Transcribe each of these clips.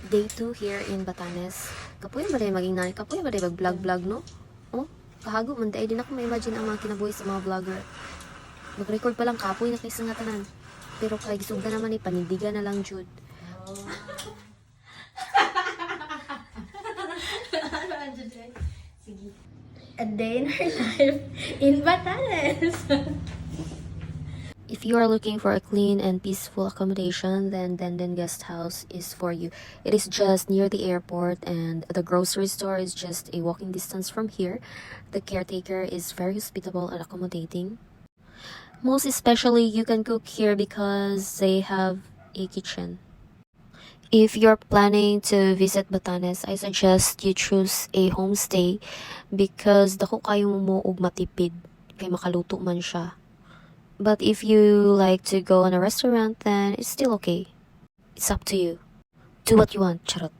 Day 2 here in Batanes. Kapuya ba rin maging nanay? Kapuya ba rin mag-vlog-vlog, no? Oh, kahago man. Dahil din ako ma-imagine ang mga kinabuhi sa mga vlogger. Mag-record pa lang kapoy na kayo nga tanan. Pero kay gisugda naman ni panindigan na lang jud. A day in her life in Batanes. If you are looking for a clean and peaceful accommodation, then Denden Guest House is for you. It is just near the airport and the grocery store is just a walking distance from here. The caretaker is very hospitable and accommodating. Most especially, you can cook here because they have a kitchen. If you're planning to visit Batanes, I suggest you choose a homestay because dako kayo mo og matipid kay makaluto man siya. But if you like to go on a restaurant, then it's still okay. It's up to you. Do what you want, charot.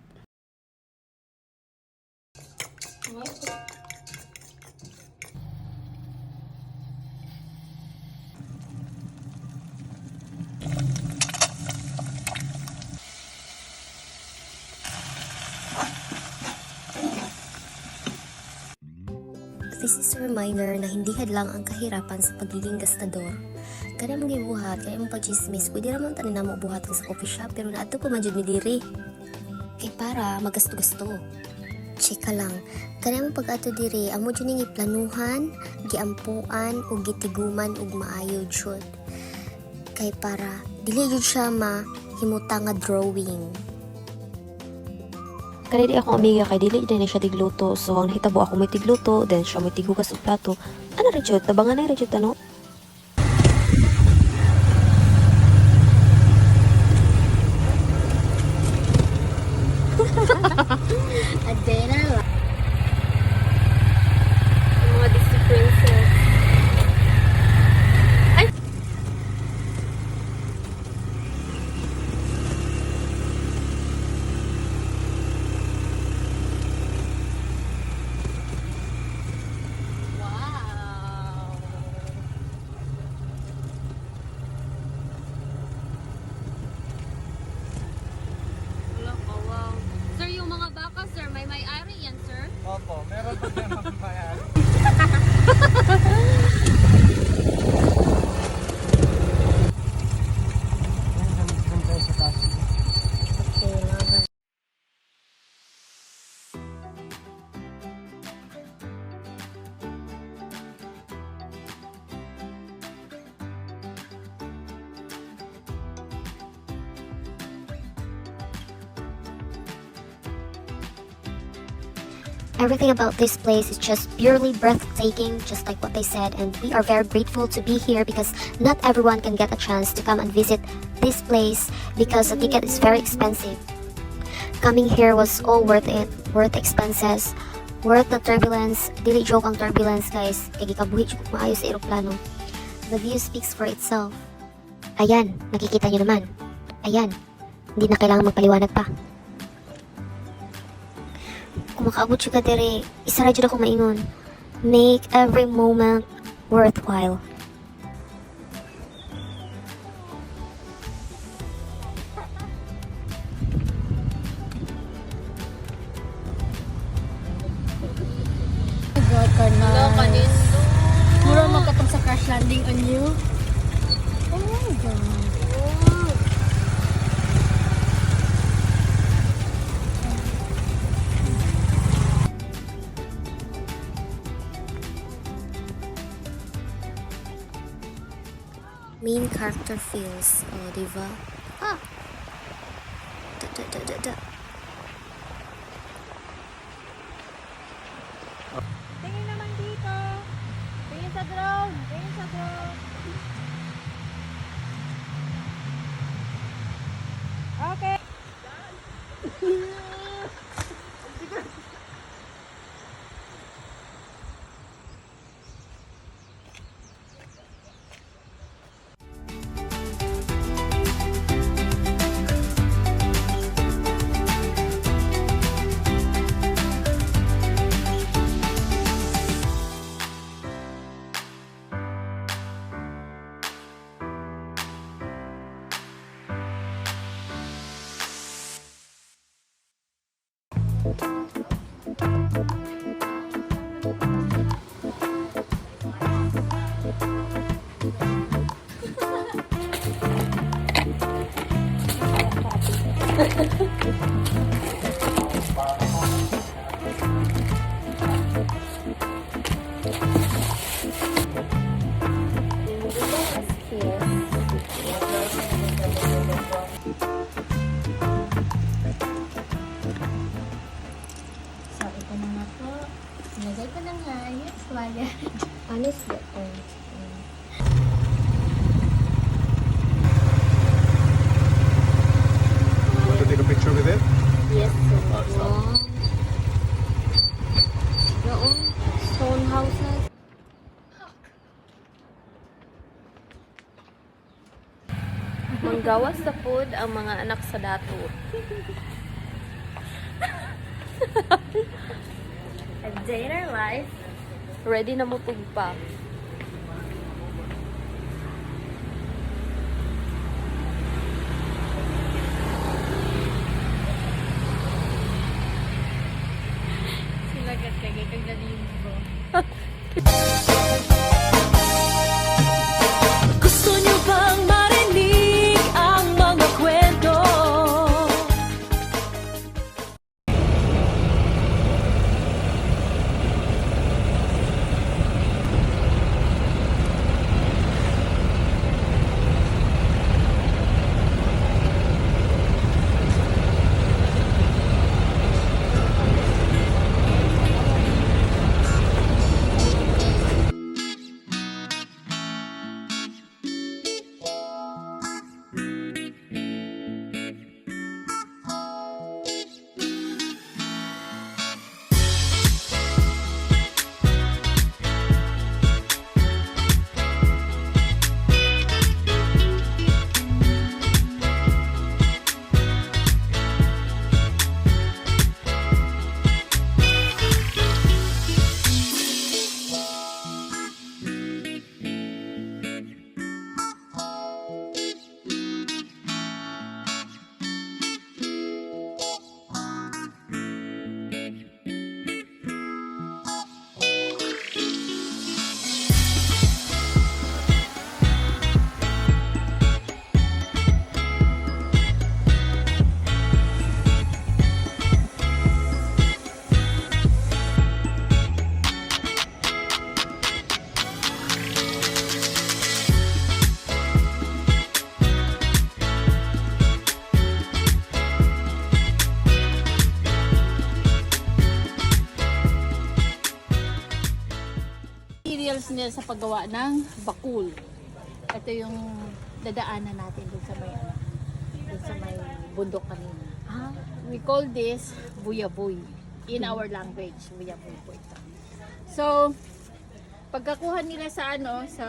This is a reminder na hindi hadlang ang kahirapan sa pagiging gastador. Kaya mong gibuhat, kaya mong pag-chismis, pwede naman tanin na mo buhatan sa coffee shop, pero naato ko man dyan ni diri. Kay para magasto-gasto. Chika lang, kaya mong pag-ato diri, amo dyan yung iplanuhan, giampuan, o gitiguman, o maayo jud. Kay para, dili jud siya mahimuta nga drawing. Kaya di ako amiga kay dili din na siya tigluto. So ang hitabo ako may tigluto, then siya may tigugas og plato. Ano ra jud? Tabangan na ra jud ano? A day in her life. Mga Disney princess. Ay! Wow. Sir, yung mga baka, sir, may-ari yan, sir? Opo, meron po siya magbayari. Everything about this place is just purely breathtaking, just like what they said, and we are very grateful to be here because not everyone can get a chance to come and visit this place because the ticket is very expensive. Coming here was all worth it, worth expenses, worth the turbulence. Dili joke ang turbulence, guys. Kaya gikabuhi jud kung maayo sa eroplano. The view speaks for itself. Ayan, nakikita niyo naman. Ayan, hindi na kailangan magpaliwanag pa. Kung makaabot siya ka dere, isa ra jud ako maingon. Make every moment worthwhile. God, Karna. Hello, kanindo. Mura magkatong sa crash landing on you. Oh my God. Main character feels, oh, diba? Ah! Da. Tingin naman dito. Tingin sa drone. Tingin sa drone. Okay. So, ito na nga po. Nilagay ko na nga yung tuwalya. Honestly, Want to take a picture with it? yes, sir. Ah, stop. Wow. Yung stone houses. Manggawas sa food ang mga anak sa dato. A day in our life. Ready na mo pugpa. Sila kagay kagalibo. Gusto niyo bang marinig ang mga kwento? Materials nila sa paggawa ng bakul. Ito yung dadaanan natin dun sa may bundok kanina. We call this buyaboy. In our language, buyaboy po ito. So, pagkakuha nila sa sa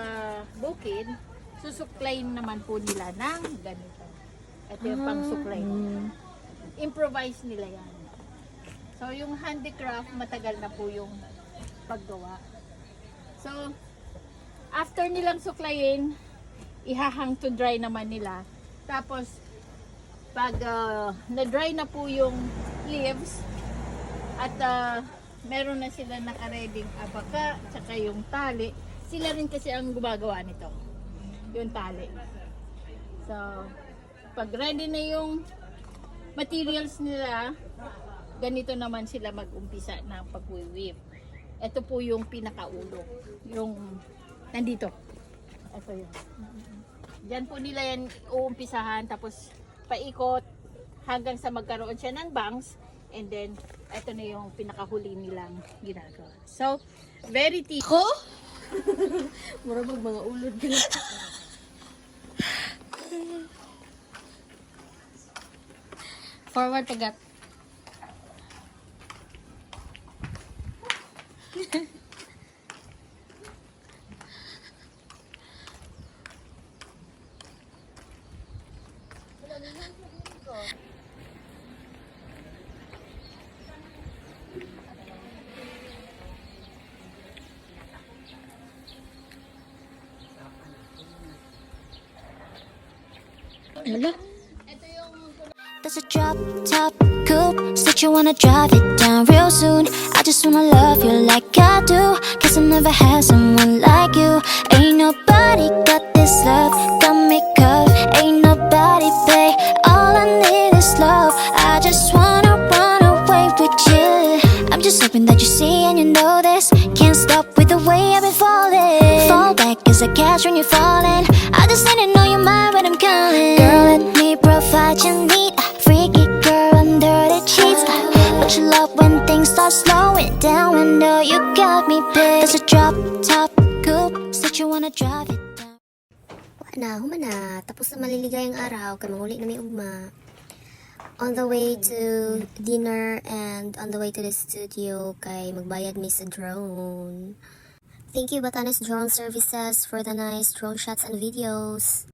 bukid, susuklayin naman po nila ng ganito. Ito yung pang-suklay. Improvise nila yan. So, yung handicraft, matagal na po yung paggawa. So, after nilang suklayin, ihahang to dry naman nila. Tapos, pag na-dry na po yung leaves, at meron na sila nakareding abaka, tsaka yung tali, sila rin kasi ang gumagawa nito. Yung tali. So, pag ready na yung materials nila, ganito naman sila mag-umpisa ng pag-weave. Ito po yung pinakaulo. Yung nandito. Ito yun. Diyan po nila yan uumpisahan, tapos paikot hanggang sa magkaroon siya ng bangs, and then ito na yung pinakahuli nilang ginagawa. So, very tiko. Murabag mga ulod ka. Forward pagat. Hala. That's a drop top coupe. Said you wanna drive it down real soon. I just wanna love you like I do. Cause I never had someone like you. Ain't nobody got this love. Got me cuffed. Ain't nobody pay. All I need is love. and you know this. Can't stop with the way I've been falling. Fall back as I catch when you're falling. I just need to know your mind when I'm calling. Girl, let me provide you need. Freaky girl under the sheets. But you love when things start slowing down. When know you got me big. There's a drop top coupe. Said you wanna drive it down. Human na. Tapos na maliligayang araw, kay manguli na may ugma. On the way to dinner and on the way to the studio, kay magbayad mi sa drone. Thank you Batanes Drone Services for the nice drone shots and videos.